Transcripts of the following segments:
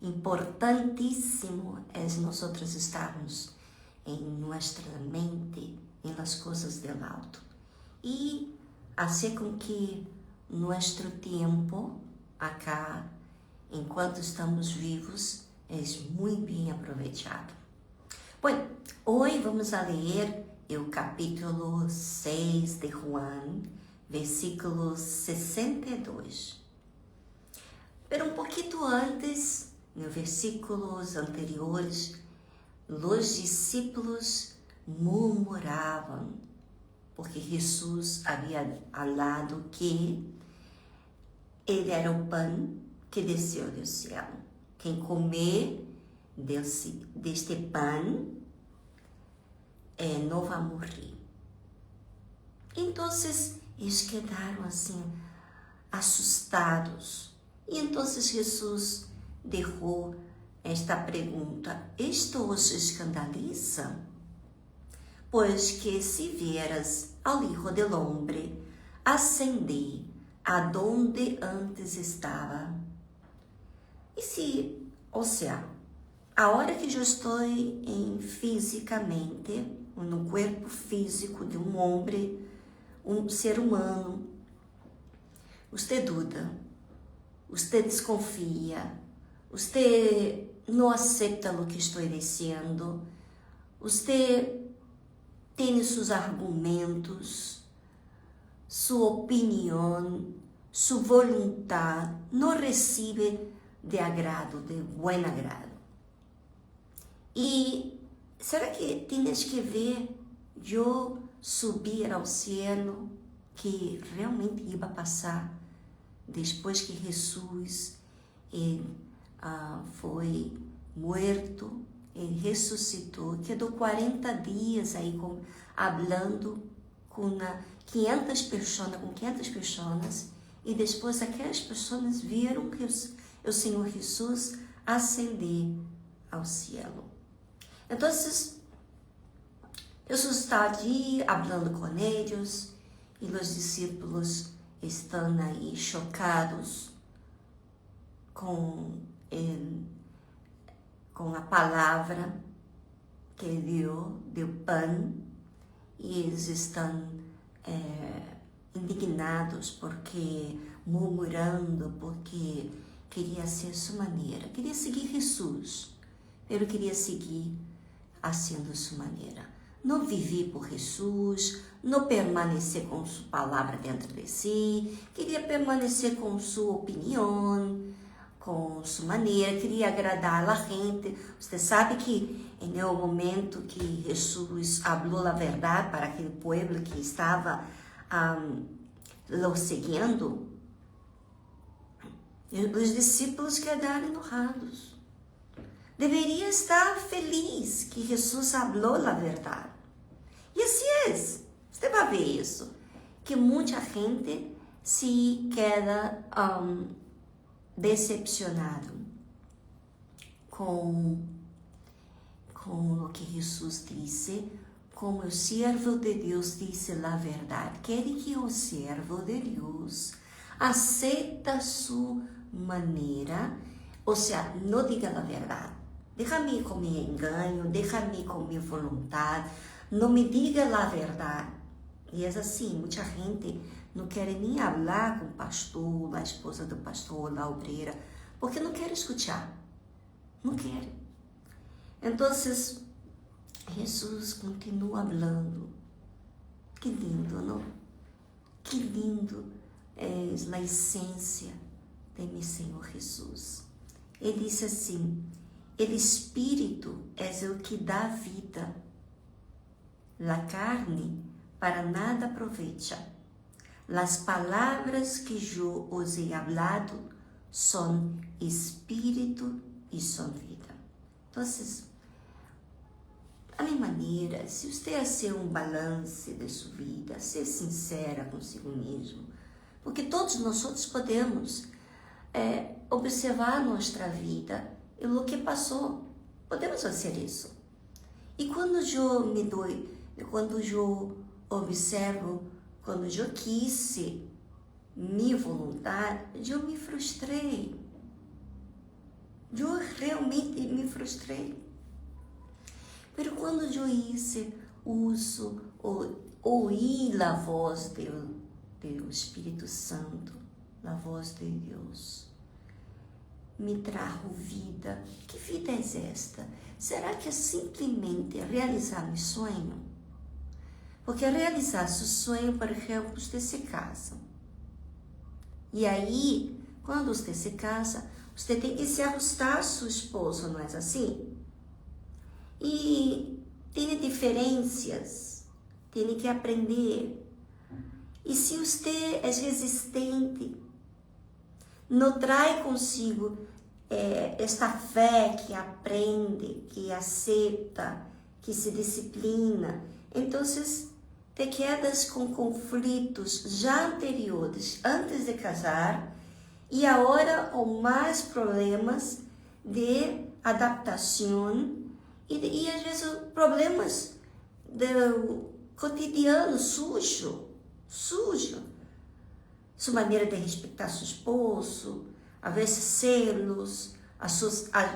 importantíssimo é nós estarmos em nossa mente, em las coisas do alto. E assim com que nosso tempo acá, enquanto estamos vivos, é muito bem aproveitado. Bom, hoje vamos a ler o capítulo 6 de Juan, versículo 62. Pero um pouquinho antes, nos versículos anteriores, os discípulos murmuravam, porque Jesus havia falado que ele era o pão que desceu do céu. Quem comer deste pão não vai morrer. Então, eles quedaram assim, assustados. E então Jesus deixou esta pergunta: isto os escandaliza? Pois que se vieras ao Hijo del Hombre ascender aonde antes estava. E se, ou seja, a hora que eu estou fisicamente, no corpo físico de um homem, um ser humano, você dúvida, você desconfia, você não aceita o que estou dizendo, você tem seus argumentos, sua opinião, sua vontade, não recebe de agrado, de bom agrado. E será que tens que ver eu subir ao céu, que realmente ia passar depois que Jesus foi morto, ele ressuscitou, quedou 40 dias aí falando com 500 pessoas, e depois aquelas pessoas viram que o Senhor Jesus ascender ao céu. Então, Jesus está ali falando com eles, e os discípulos estão aí chocados com a palavra que ele deu pão, e eles estão indignados, porque murmurando, porque queria ser sua maneira, queria seguir Jesus, mas queria seguir sendo sua maneira. Não viver por Jesus, não permanecer com sua palavra dentro de si, queria permanecer com sua opinião, com sua maneira, queria agradar a gente. Você sabe que no momento que Jesus falou a verdade para aquele povo que estava lo seguindo, os discípulos quedaram enojados. Deveria estar feliz que Jesus falou a verdade. E assim é. Você vai ver isso, que muita gente se queda decepcionado com o que Jesus disse, como o servo de Deus disse a verdade. Querem que o servo de Deus aceita sua maneira, ou seja, não diga a verdade. Deixa-me com meu engano, deixa-me com minha vontade, não me diga a verdade. E é assim, muita gente não quer nem falar com o pastor, a esposa do pastor, a obreira, porque não quer escutar. Não quer. Então, Jesus continua falando. Que lindo, não? Que lindo é a essência de meu Senhor Jesus. Ele disse assim: o Espírito é o que dá vida. La carne para nada aproveita. Las palavras que eu os he hablado são Espírito e são vida. Então, a minha maneira, se você fazer um balance de sua vida, ser sincera consigo mesmo, porque todos nós podemos observar nossa vida e o que passou, podemos fazer isso. E quando eu observo, quando eu quis minha vontade, eu me frustrei, eu realmente me frustrei. Mas quando eu hice uso, ouí a voz do Espírito Santo, a voz de Deus, me trajo vida. Que vida é esta? Será que é simplesmente realizar meu sonho? Porque realizar seu sonho, por exemplo, você se casa. E aí, quando você se casa, você tem que se ajustar a seu esposo, não é assim? E tem diferenças, tem que aprender. E se você é resistente, não traz consigo esta fé que aprende, que aceita, que se disciplina, então te quedas com conflitos já anteriores, antes de casar, e agora com mais problemas de adaptação e às vezes problemas do cotidiano sujo, sua maneira de respeitar seu esposo, às vezes celos, às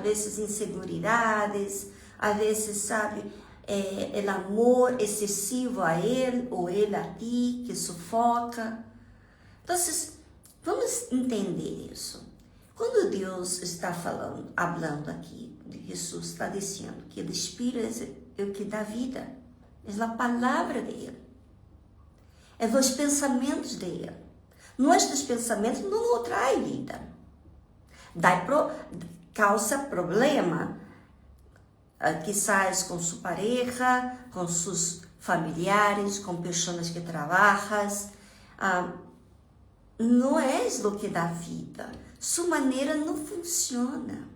vezes inseguridades, às vezes, sabe, o amor excessivo a ele ou ele a ti, que sufoca. Então, vamos entender isso. Quando Deus está falando aqui, Jesus está dizendo que o Espírito é o que dá vida, é a palavra dele, é os pensamentos dele. Nossos pensamentos não trazem vida, causa problema, quizás com sua pareja, com seus familiares, com pessoas que trabalham. Não é o que dá vida. Sua maneira não funciona.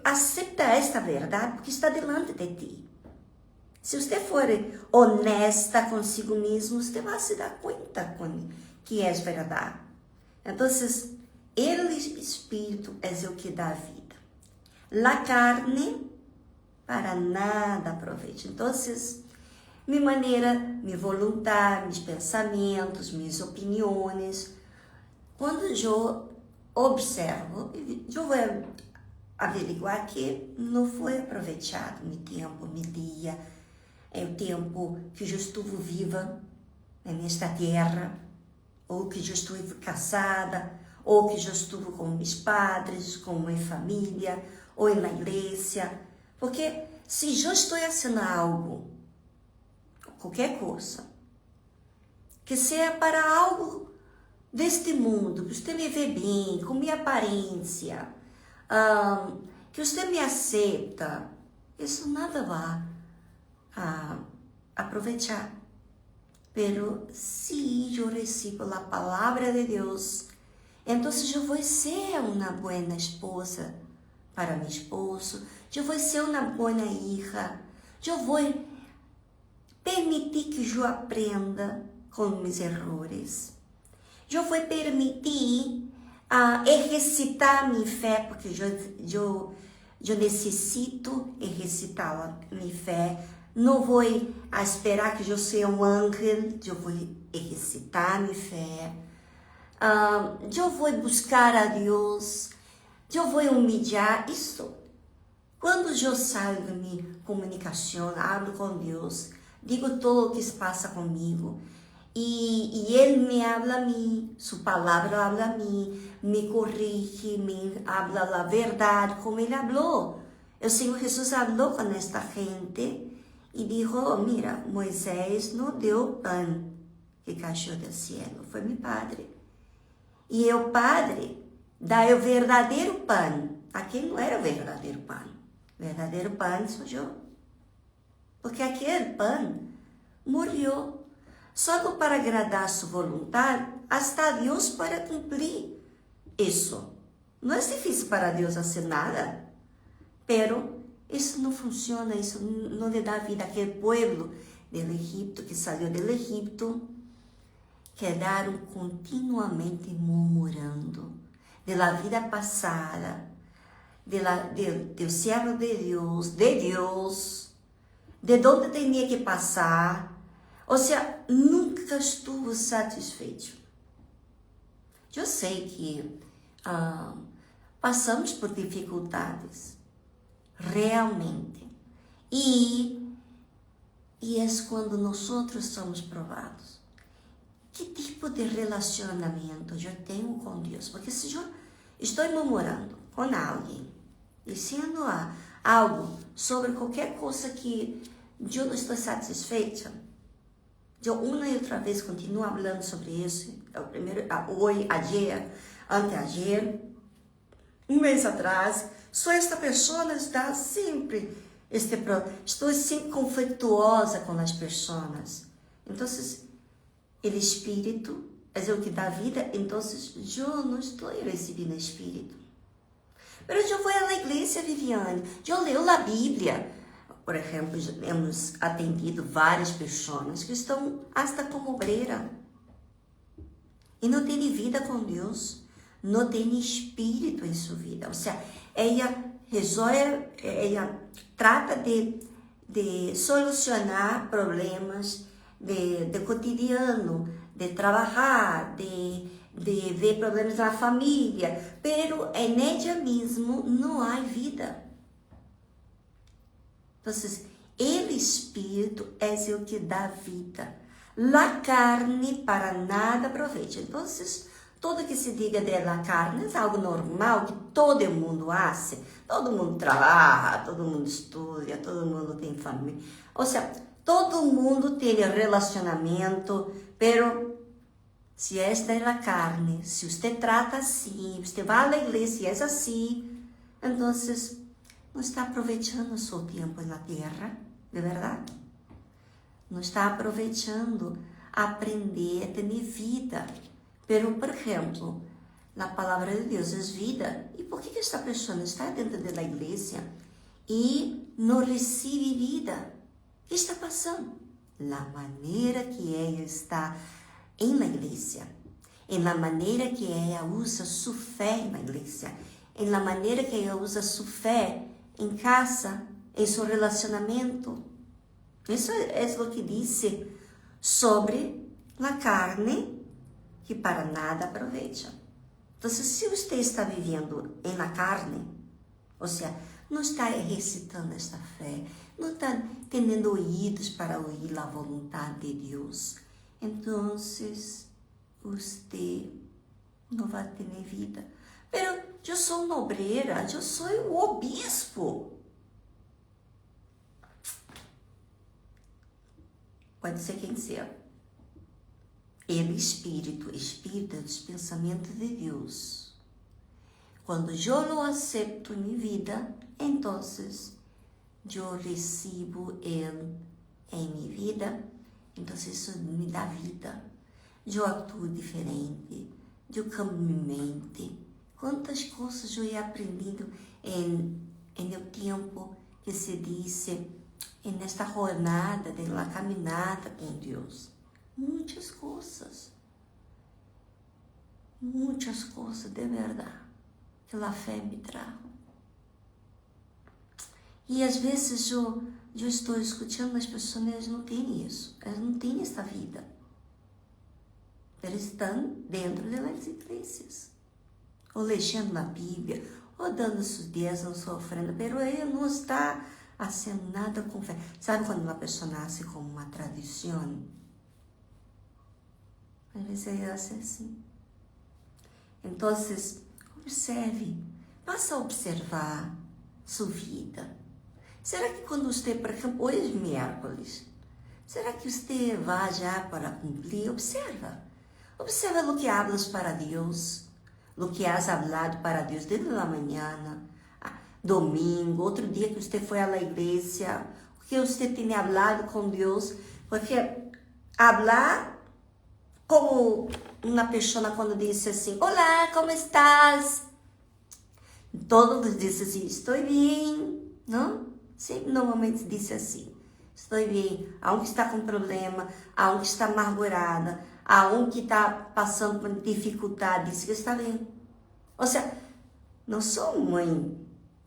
Aceita esta verdade porque está delante de ti. Se você for honesta consigo mesmo, você vai se dar conta que é verdade. Então, o Espírito é o que dá vida. A carne para nada aproveita. Então, minha maneira, minha vontade, meus pensamentos, minhas opiniões, quando eu observo, eu vou averiguar que não foi aproveitado meu tempo, meu dia, o tempo que eu estive viva nesta terra, ou que eu estive casada, ou que eu estive com meus padres, com minha família, ou na igreja. Porque se eu estou fazendo algo, qualquer coisa, que seja para algo deste mundo, que você me vê bem, com minha aparência, que você me aceita, isso nada vai aproveitar. Pero se eu recebo a palavra de Deus, então eu vou ser uma boa esposa para meu esposo, eu vou ser uma boa hija, eu vou permitir que eu aprenda com meus erros. Eu vou permitir exercitar minha fé, porque eu necessito exercitar minha fé. Não vou esperar que eu seja um anjo, eu vou exercitar minha fé. Eu vou buscar a Deus, eu vou humilhar. Isso. Quando eu saio da minha comunicação, hablo com Deus, digo tudo o que se passa comigo, e Ele me habla a mim, sua palavra habla a mim, me corrige, me habla a verdade, como Ele falou. O Senhor Jesus falou com esta gente e disse: mira, Moisés não deu pão que caiu do céu, foi meu Padre. E o Padre dá o verdadeiro pão. Aquele não era o verdadeiro pão. O verdadeiro pão sou eu. Porque aquele pão morreu. Só para agradar a sua vontade, hasta Deus para cumprir isso. Não é difícil para Deus fazer nada. Pero isso não funciona, isso não lhe dá vida. Aquele povo do Egito, que saiu do Egito, quedaram continuamente murmurando da vida passada, do servo de Deus, de onde tinha que passar. Ou seja, nunca estuvo satisfeito. Eu sei que passamos por dificuldades, realmente. E é quando nós somos provados. Que tipo de relacionamento eu tenho com Deus? Porque se eu estou murmurando com alguém, dizendo algo sobre qualquer coisa que eu não estou satisfeita, eu uma e outra vez continuo falando sobre isso, hoje, ayer, anteayer, um mês atrás, só esta pessoa está sempre, estou sempre conflituosa com as pessoas. Então, o Espírito é o que dá vida, então eu não estou recebendo o Espírito. Mas eu vou à igreja, Viviane, eu leio a Bíblia. Por exemplo, hemos atendido várias pessoas que estão hasta como obreira e não têm vida com Deus, não têm Espírito em sua vida. Ou seja, ela trata de solucionar problemas de cotidiano, de trabalhar, de ver problemas na família, pero en ella mesmo não há vida. Então, o Espírito é o que dá vida. La carne para nada aproveita. Então, tudo que se diga de la carne é algo normal que todo mundo faz. Todo mundo trabalha, todo mundo estuda, todo mundo tem família. Ou seja, todo mundo tem relacionamento, pero se esta é a carne, se você trata assim, você vai à igreja e é assim, então não está aproveitando o seu tempo na terra, de verdade? Não está aproveitando aprender a ter vida. Pero, por exemplo, na palavra de Deus é vida. E por que esta pessoa está dentro da igreja e não recebe vida? O que está passando? A maneira que ela está em la igreja, em la maneira que ela usa sua fé na igreja, em la maneira que ela usa sua fé em casa, em seu relacionamento. Isso é o que diz sobre a carne, que para nada aproveita. Então, se você está vivendo em la carne, ou seja, não está exercitando esta fé, não está tendo ouvidos para ouvir a vontade de Deus, então você não vai ter vida. Pero eu sou uma obreira, eu sou o bispo. Pode ser quem seja. Ele, Espírito é dos pensamentos de Deus. Quando eu não aceito minha vida, então eu recebo Ele em minha vida, então isso me dá vida. Eu actuo diferente, eu cambio minha mente. Quantas coisas eu he aprendido em o tempo que se disse, nesta jornada, da caminhada com Deus. Muitas coisas, de verdade, que a fé me traz. E às vezes eu estou escutando as pessoas, elas não têm isso, elas não têm essa vida. Eles estão dentro das igrejas, ou lendo a Bíblia, ou dando seus dias, sua ofrenda, mas ele não está fazendo nada com fé. Sabe quando uma pessoa nasce como uma tradição? Às vezes ela é assim. Então, observe, passa a observar sua vida. Será que quando você, por exemplo, hoje é miércoles, será que você vai já para cumprir? Observa o que hablas para Deus, o que has hablado para Deus desde a manhã, domingo, outro dia que você foi à igreja, o que você tem hablado com Deus, porque hablar como uma pessoa quando diz assim, olá, como estás? Todos dizem assim, estou bem, não? Sempre normalmente diz assim, estou bem. Há um que está com problema, há um que está amargurada, há um que está passando por dificuldade, diz que está bem. Ou seja, não são mães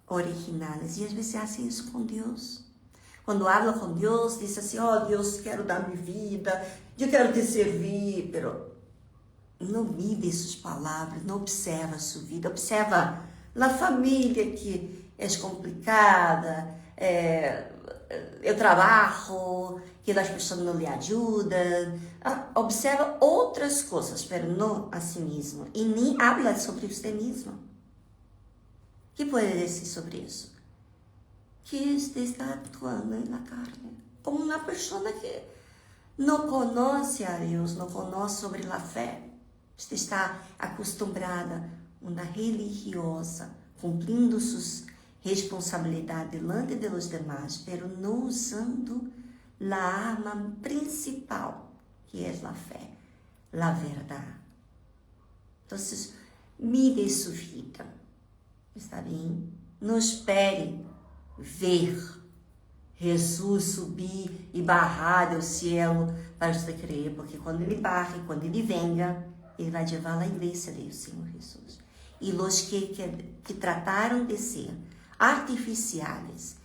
originais, e às vezes fazem isso com Deus. Quando habla com Deus, diz assim, Deus, quero dar minha vida, eu quero te servir, pero não vive essas palavras, não observa a sua vida, observa a família que é complicada, eu trabalho, que as pessoas não lhe ajudam. Observa outras coisas, mas não a si mesmo. E nem habla sobre você mesmo. O que pode dizer sobre isso? Que você está atuando na carne, como uma pessoa que não conhece a Deus, não conhece sobre a fé. Você está acostumada a uma religiosa, cumprindo suas responsabilidades diante de los demás, pero não usando a arma principal, que é a fé, a verdade. Então, mire sua vida, está bem? Não espere ver Jesus subir e barrar do céu para você crer, porque quando ele barre, quando ele venga, ele vai levar a igreja do Senhor Jesus. E os que trataram de ser artificiais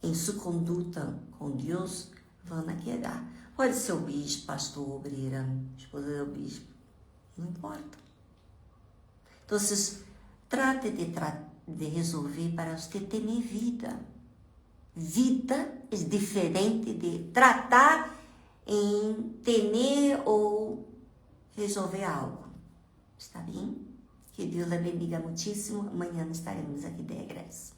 em sua conduta com Deus vão quedar. Pode ser o bispo, pastor, obreira, esposa do bispo, não importa. Então, trate de resolver para você ter vida. Vida é diferente de tratar em ter ou resolver algo. Está bem? Que Deus a bendiga muitíssimo. Amanhã estaremos aqui de regresso.